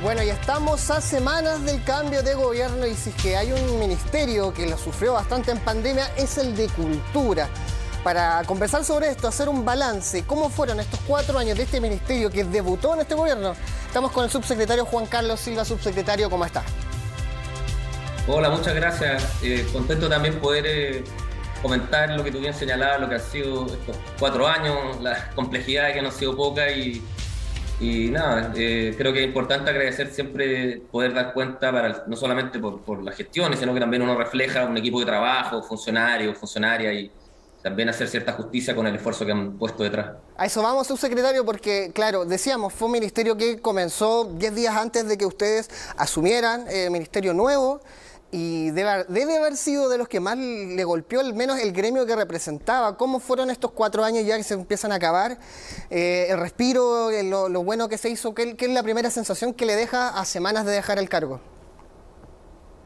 Bueno, y estamos a semanas del cambio de gobierno y si es que hay un ministerio que lo sufrió bastante en pandemia es el de Cultura. Para conversar sobre esto, hacer un balance, cómo fueron estos 4 años de este ministerio que debutó en este gobierno, estamos con el subsecretario Juan Carlos Silva. Subsecretario, ¿cómo está? Hola, muchas gracias. Contento también poder comentar lo que tú bien señalabas, lo que han sido estos 4 años, las complejidades que no han sido pocas y nada, creo que es importante agradecer siempre poder dar cuenta, no solamente por las gestiones, sino que también uno refleja un equipo de trabajo, funcionarios, funcionarias y también hacer cierta justicia con el esfuerzo que han puesto detrás. A eso vamos, subsecretario, porque, claro, decíamos, fue un ministerio que comenzó 10 días antes de que ustedes asumieran, ministerio nuevo, y debe haber sido de los que más le golpeó, al menos el gremio que representaba. ¿Cómo fueron estos 4 años ya que se empiezan a acabar? El respiro, lo bueno que se hizo, ¿qué es la primera sensación que le deja a semanas de dejar el cargo?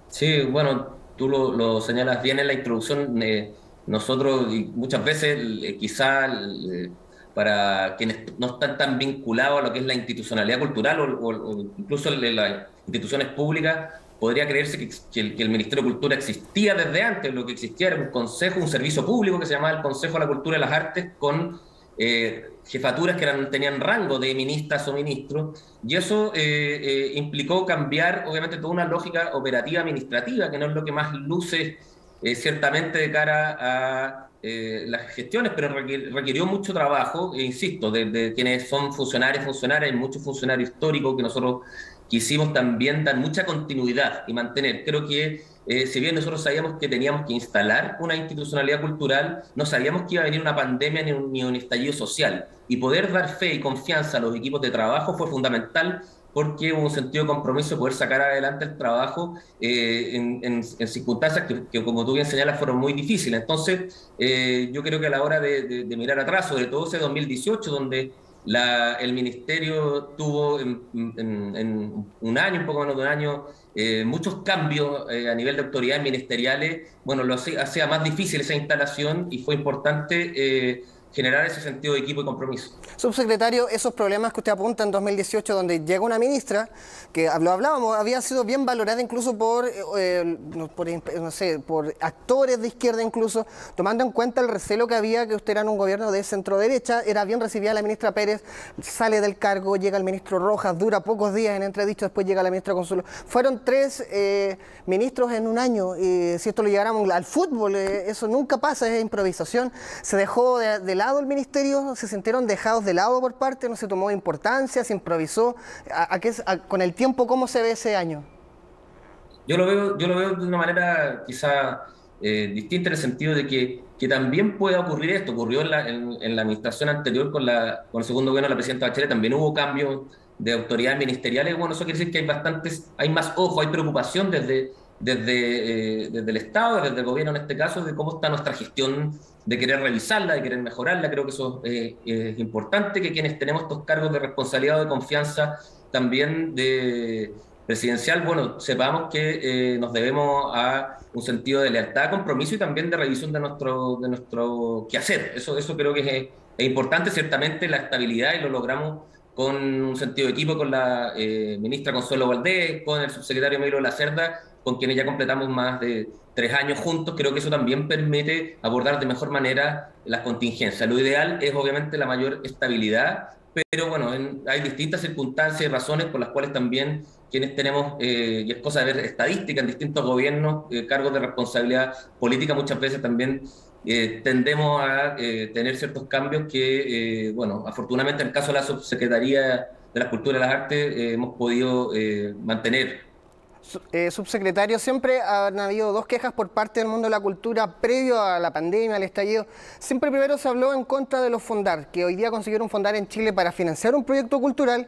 Sí, bueno, tú lo señalas bien en la introducción. Nosotros, y muchas veces, para quienes no están tan vinculados a lo que es la institucionalidad cultural o incluso las instituciones públicas, podría creerse que el Ministerio de Cultura existía desde antes. Lo que existía era un consejo, un servicio público que se llamaba el Consejo de la Cultura y las Artes, con jefaturas que tenían rango de ministras o ministros, y eso implicó cambiar, obviamente, toda una lógica operativa administrativa, que no es lo que más luce ciertamente de cara a las gestiones, pero requirió mucho trabajo, insisto, de quienes son funcionarias, hay muchos funcionarios históricos que nosotros quisimos también dar mucha continuidad y mantener. Creo que si bien nosotros sabíamos que teníamos que instalar una institucionalidad cultural, no sabíamos que iba a venir una pandemia ni un estallido social. Y poder dar fe y confianza a los equipos de trabajo fue fundamental, porque hubo un sentido de compromiso de poder sacar adelante el trabajo en circunstancias que, como tú bien señalas, fueron muy difíciles. Entonces, yo creo que a la hora de mirar atrás, sobre todo ese 2018, donde el ministerio tuvo en un año, un poco menos de un año, muchos cambios a nivel de autoridades ministeriales. Bueno, lo hacía más difícil esa instalación y fue importante generar ese sentido de equipo y compromiso. Subsecretario, esos problemas que usted apunta en 2018, donde llega una ministra, que lo hablábamos, había sido bien valorada incluso por actores de izquierda incluso, tomando en cuenta el recelo que había que usted era en un gobierno de centro-derecha, era bien recibida la ministra Pérez, sale del cargo, llega el ministro Rojas, dura pocos días en entredicho, después llega la ministra Consuelo. Fueron 3 ministros en un año, si esto lo lleváramos al fútbol, eso nunca pasa, es improvisación. Se dejó de lado el ministerio, se sintieron dejados de lado por parte, no se tomó importancia, se improvisó. Con el tiempo, ¿cómo se ve ese año? Yo lo veo de una manera quizá distinta, en el sentido de que también puede ocurrir esto. Ocurrió en la administración anterior con el segundo gobierno de la presidenta Bachelet, también hubo cambios de autoridades ministeriales. Bueno, eso quiere decir que hay más ojo, hay preocupación desde el Estado, desde el gobierno en este caso, de cómo está nuestra gestión, de querer revisarla, de querer mejorarla. Creo que eso es importante, que quienes tenemos estos cargos de responsabilidad o de confianza también presidencial, bueno, sepamos que nos debemos a un sentido de lealtad, compromiso y también de revisión de nuestro quehacer. Eso creo que es importante. Ciertamente la estabilidad, y lo logramos con un sentido de equipo con la ministra Consuelo Valdés, con el subsecretario Emilio Lacerda, con quienes ya completamos más de 3 años juntos. Creo que eso también permite abordar de mejor manera las contingencias. Lo ideal es obviamente la mayor estabilidad, pero bueno, hay distintas circunstancias y razones por las cuales también quienes tenemos, y es cosa de ver estadística en distintos gobiernos, cargos de responsabilidad política, muchas veces también tendemos a tener ciertos cambios que, bueno, afortunadamente en el caso de la Subsecretaría de la Cultura y las Artes hemos podido mantener. Subsecretario, siempre han habido 2 quejas por parte del mundo de la cultura previo a la pandemia, al estallido. Siempre primero se habló en contra de los Fondar, que hoy día conseguir un Fondar en Chile para financiar un proyecto cultural,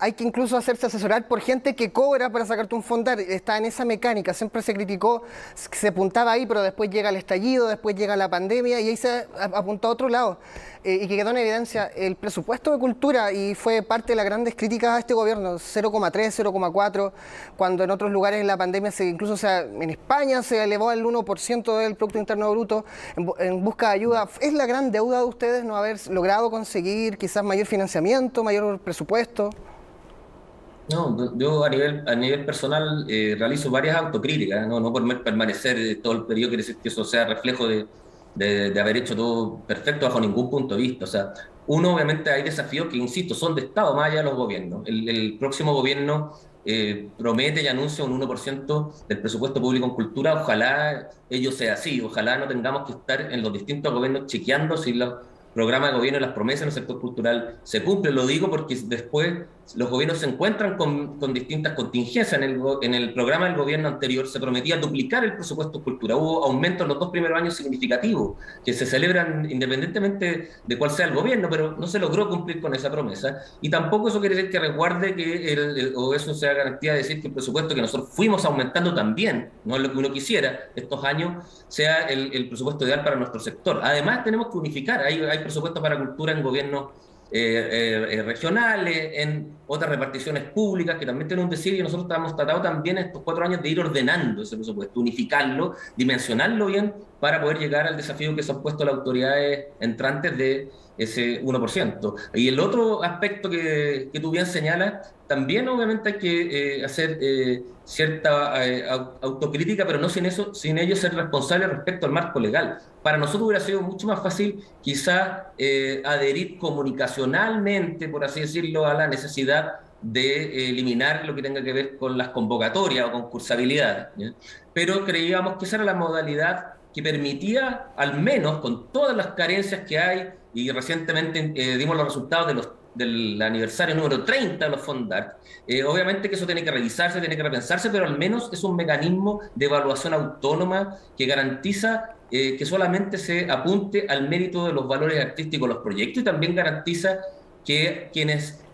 hay que incluso hacerse asesorar por gente que cobra para sacarte un Fondar. Está en esa mecánica, siempre se criticó, se apuntaba ahí, pero después llega el estallido, después llega la pandemia y ahí se apuntó a otro lado. Y que quedó en evidencia el presupuesto de cultura, y fue parte de las grandes críticas a este gobierno, 0,3, 0,4, cuando en otros lugares en la pandemia, en España se elevó al 1% del Producto Interno Bruto en busca de ayuda. ¿Es la gran deuda de ustedes no haber logrado conseguir quizás mayor financiamiento, mayor presupuesto? No, yo a nivel personal realizo varias autocríticas, no por permanecer todo el periodo, quiere decir que eso sea reflejo de haber hecho todo perfecto bajo ningún punto de vista. O sea, uno obviamente hay desafíos que, insisto, son de Estado, más allá de los gobiernos. El próximo gobierno promete y anuncia un 1% del presupuesto público en cultura, ojalá ello sea así, ojalá no tengamos que estar en los distintos gobiernos chequeando si los programas de gobierno y las promesas en el sector cultural se cumplen. Lo digo porque después los gobiernos se encuentran con distintas contingencias. En el programa del gobierno anterior se prometía duplicar el presupuesto de cultura. Hubo aumentos en los 2 primeros años significativos, que se celebran independientemente de cuál sea el gobierno, pero no se logró cumplir con esa promesa. Y tampoco eso quiere decir que resguarde o eso sea garantía de decir que el presupuesto que nosotros fuimos aumentando también, no es lo que uno quisiera, estos años, sea el presupuesto ideal para nuestro sector. Además, tenemos que unificar. Hay presupuestos para cultura en gobiernos regionales, en otras reparticiones públicas que también tienen un decir, y nosotros estamos tratando también estos 4 años de ir ordenando ese presupuesto, unificarlo, dimensionarlo bien para poder llegar al desafío que se han puesto las autoridades entrantes de ese 1%. Y el otro aspecto que tú bien señalas, también obviamente hay que hacer cierta autocrítica, pero no sin ello ser responsable respecto al marco legal. Para nosotros hubiera sido mucho más fácil quizá adherir comunicacionalmente, por así decirlo, a la necesidad de eliminar lo que tenga que ver con las convocatorias o concursabilidad, ¿ya? Pero creíamos que esa era la modalidad que permitía, al menos con todas las carencias que hay, y recientemente dimos los resultados del aniversario número 30 de los Fondart. Obviamente que eso tiene que revisarse, tiene que repensarse, pero al menos es un mecanismo de evaluación autónoma que garantiza que solamente se apunte al mérito de los valores artísticos de los proyectos, y también garantiza que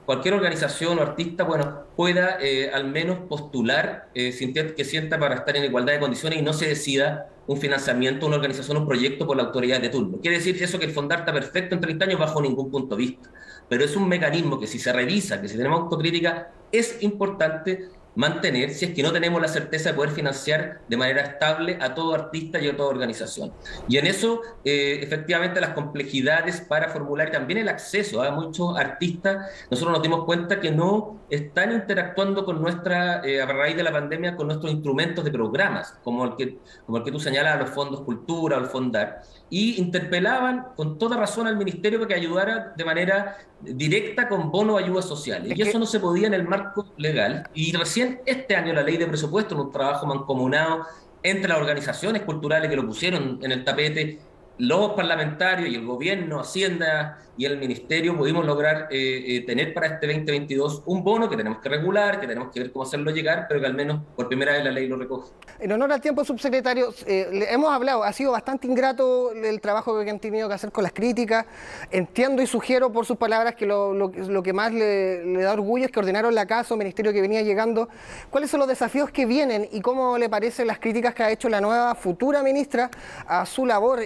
cualquier organización o artista, bueno, pueda al menos postular que sienta para estar en igualdad de condiciones y no se decida un financiamiento, una organización, un proyecto por la autoridad de turno. Quiere decir eso que el Fondart está perfecto en 30 años bajo ningún punto de vista, pero es un mecanismo que si se revisa, que si tenemos autocrítica, es importante mantener si es que no tenemos la certeza de poder financiar de manera estable a todo artista y a toda organización. Y en eso, efectivamente, las complejidades para formular y también el acceso a muchos artistas, nosotros nos dimos cuenta que no están interactuando con a raíz de la pandemia, con nuestros instrumentos de programas, como el que tú señalas, los fondos cultura o el Fondar, y interpelaban con toda razón al ministerio para que ayudara de manera directa con bonos o ayudas sociales. Y eso no se podía en el marco legal. Y recién este año la ley de presupuesto, en un trabajo mancomunado entre las organizaciones culturales que lo pusieron en el tapete, los parlamentarios y el gobierno, Hacienda y el ministerio, pudimos lograr tener para este 2022 un bono que tenemos que regular, que tenemos que ver cómo hacerlo llegar, pero que al menos por primera vez la ley lo recoge. En honor al tiempo, subsecretario, hemos hablado, ha sido bastante ingrato el trabajo que han tenido que hacer con las críticas. Entiendo y sugiero por sus palabras que lo que más le da orgullo es que ordenaron la casa, un ministerio que venía llegando. ¿Cuáles son los desafíos que vienen y cómo le parecen las críticas que ha hecho la nueva futura ministra a su labor?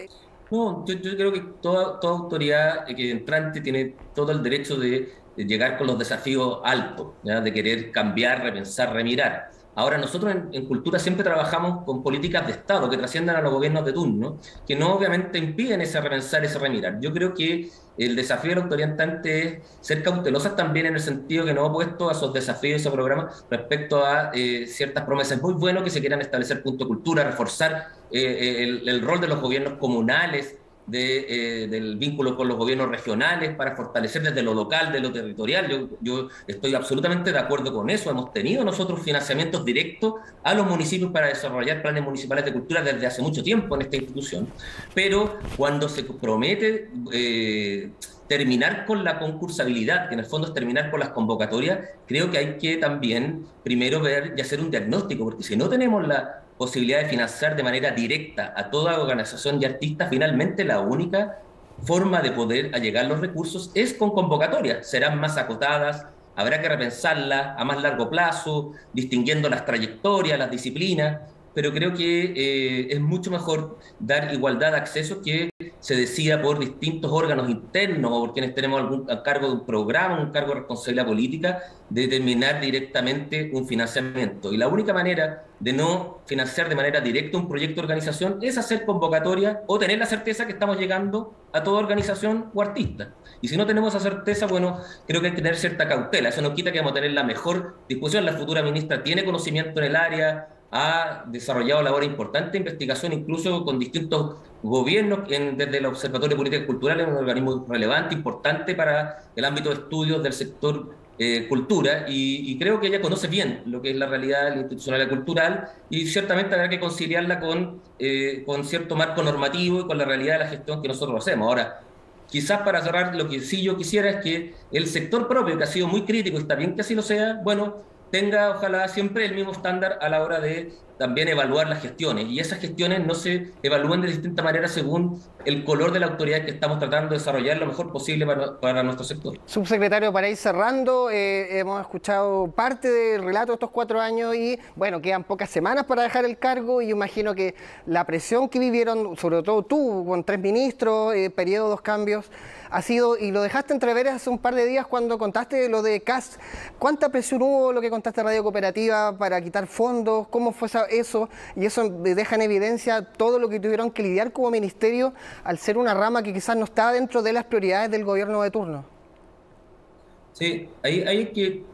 No, yo creo que toda autoridad que entrante tiene todo el derecho de llegar con los desafíos altos, ¿ya? De querer cambiar, repensar, remirar. Ahora, nosotros en Cultura siempre trabajamos con políticas de Estado que trasciendan a los gobiernos de turno, que no obviamente impiden ese repensar, ese remirar. Yo creo que el desafío de la autoridad entrante es ser cautelosas también en el sentido que no opuesto a esos desafíos, esos programas, respecto a ciertas promesas. Es muy bueno que se quieran establecer punto de cultura, reforzar el rol de los gobiernos comunales, del vínculo con los gobiernos regionales para fortalecer desde lo local, de lo territorial. Yo estoy absolutamente de acuerdo con eso. Hemos tenido nosotros financiamientos directos a los municipios para desarrollar planes municipales de cultura desde hace mucho tiempo en esta institución, pero cuando se promete terminar con la concursabilidad, que en el fondo es terminar con las convocatorias, creo que hay que también primero ver y hacer un diagnóstico, porque si no tenemos la posibilidad de financiar de manera directa a toda organización y artista, finalmente la única forma de poder allegar los recursos es con convocatorias. Serán más acotadas, habrá que repensarlas a más largo plazo, distinguiendo las trayectorias, las disciplinas, pero creo que es mucho mejor dar igualdad de acceso que se decida por distintos órganos internos o por quienes tenemos algún a cargo de un programa, un cargo de responsabilidad política, de determinar directamente un financiamiento. Y la única manera de no financiar de manera directa un proyecto de organización es hacer convocatoria o tener la certeza que estamos llegando a toda organización o artista. Y si no tenemos esa certeza, bueno, creo que hay que tener cierta cautela. Eso no quita que vamos a tener la mejor discusión. La futura ministra tiene conocimiento en el área, ha desarrollado labores importantes de investigación, incluso con distintos gobiernos, desde el Observatorio de Políticas Culturales, un organismo relevante, importante para el ámbito de estudios del sector cultura, y creo que ella conoce bien lo que es la realidad de la institucionalidad cultural, y ciertamente habrá que conciliarla con cierto marco normativo y con la realidad de la gestión que nosotros hacemos. Ahora, quizás para cerrar, lo que sí yo quisiera es que el sector propio, que ha sido muy crítico, y está bien que así lo sea, bueno, tenga ojalá siempre el mismo estándar a la hora de también evaluar las gestiones, y esas gestiones no se evalúan de distinta manera según el color de la autoridad que estamos tratando de desarrollar lo mejor posible para nuestro sector. Subsecretario, para ir cerrando, hemos escuchado parte del relato de estos 4 años y, bueno, quedan pocas semanas para dejar el cargo, y yo imagino que la presión que vivieron, sobre todo tú, con 3 ministros, periodos, cambios, ha sido, y lo dejaste entrever hace un par de días cuando contaste lo de CAS. ¿Cuánta presión hubo, lo que contaste Radio Cooperativa, para quitar fondos? ¿Cómo fue eso? Y eso deja en evidencia todo lo que tuvieron que lidiar como ministerio al ser una rama que quizás no está dentro de las prioridades del gobierno de turno. Sí, ahí hay que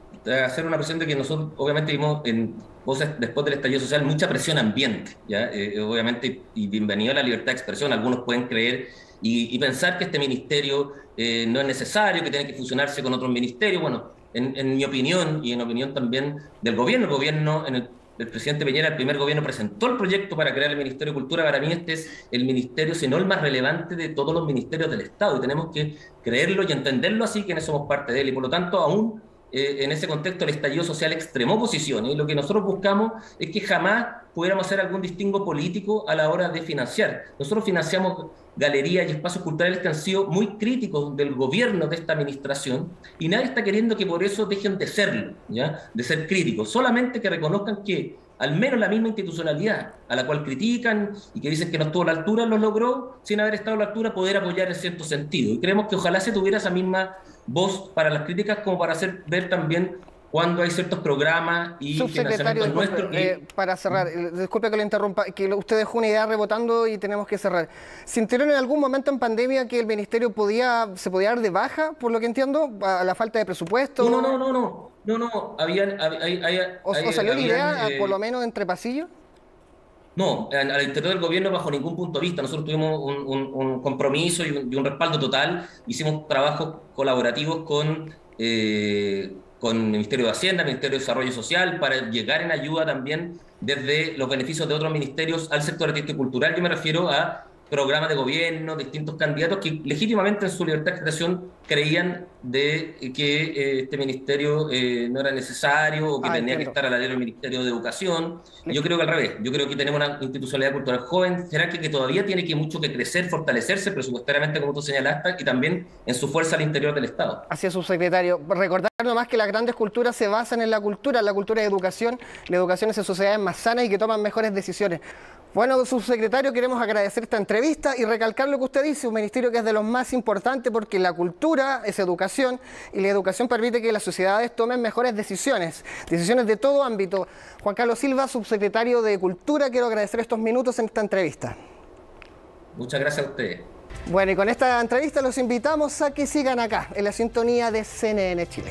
hacer una presión de que nosotros obviamente vimos después del estallido social mucha presión ambiente, ¿ya? Obviamente, y bienvenido a la libertad de expresión. Algunos pueden creer y pensar que este ministerio no es necesario, que tiene que fusionarse con otros ministerios. Bueno, en mi opinión y en opinión también del gobierno, el presidente Piñera, el primer gobierno, presentó el proyecto para crear el Ministerio de Cultura. Para mí este es el ministerio, si no el más relevante de todos los ministerios del Estado, y tenemos que creerlo y entenderlo así, quienes somos parte de él, y por lo tanto aún en ese contexto el estallido social extremó posiciones, y lo que nosotros buscamos es que jamás pudiéramos hacer algún distingo político a la hora de financiar. Nosotros financiamos galerías y espacios culturales que han sido muy críticos del gobierno de esta administración, y nadie está queriendo que por eso dejen de serlo, ¿ya? De ser críticos, solamente que reconozcan que al menos la misma institucionalidad a la cual critican y que dicen que no estuvo a la altura, lo logró, sin haber estado a la altura, poder apoyar en cierto sentido. Y creemos que ojalá se tuviera esa misma voz para las críticas, como para hacer ver también cuando hay ciertos programas y financiamientos nuestros. Para cerrar, disculpe que lo interrumpa, que usted dejó una idea rebotando y tenemos que cerrar. ¿Sintieron en algún momento en pandemia que el ministerio se podía dar de baja, por lo que entiendo, a la falta de presupuesto? No. ¿O salió la idea, por lo menos entre pasillos? No, al interior del gobierno bajo ningún punto de vista. Nosotros tuvimos un compromiso y un respaldo total. Hicimos trabajos colaborativos con el Ministerio de Hacienda, el Ministerio de Desarrollo Social, para llegar en ayuda también desde los beneficios de otros ministerios al sector artístico y cultural. Yo me refiero a programas de gobierno, distintos candidatos que legítimamente en su libertad de expresión creían de que este ministerio no era necesario o que tenía que estar al lado del Ministerio de Educación. Yo creo que al revés. Yo creo que tenemos una institucionalidad cultural joven, será que todavía tiene mucho que crecer, fortalecerse presupuestariamente, como tú señalaste, y también en su fuerza al interior del Estado. Así es, subsecretario. Recordar nomás que las grandes culturas se basan en la cultura de educación. La educación es en sociedades más sanas y que toman mejores decisiones. Bueno, subsecretario, queremos agradecer esta entrevista y recalcar lo que usted dice, un ministerio que es de los más importantes porque la cultura es educación y la educación permite que las sociedades tomen mejores decisiones de todo ámbito. Juan Carlos Silva, subsecretario de Cultura, quiero agradecer estos minutos en esta entrevista. Muchas gracias a ustedes. Bueno, y con esta entrevista los invitamos a que sigan acá, en la sintonía de CNN Chile.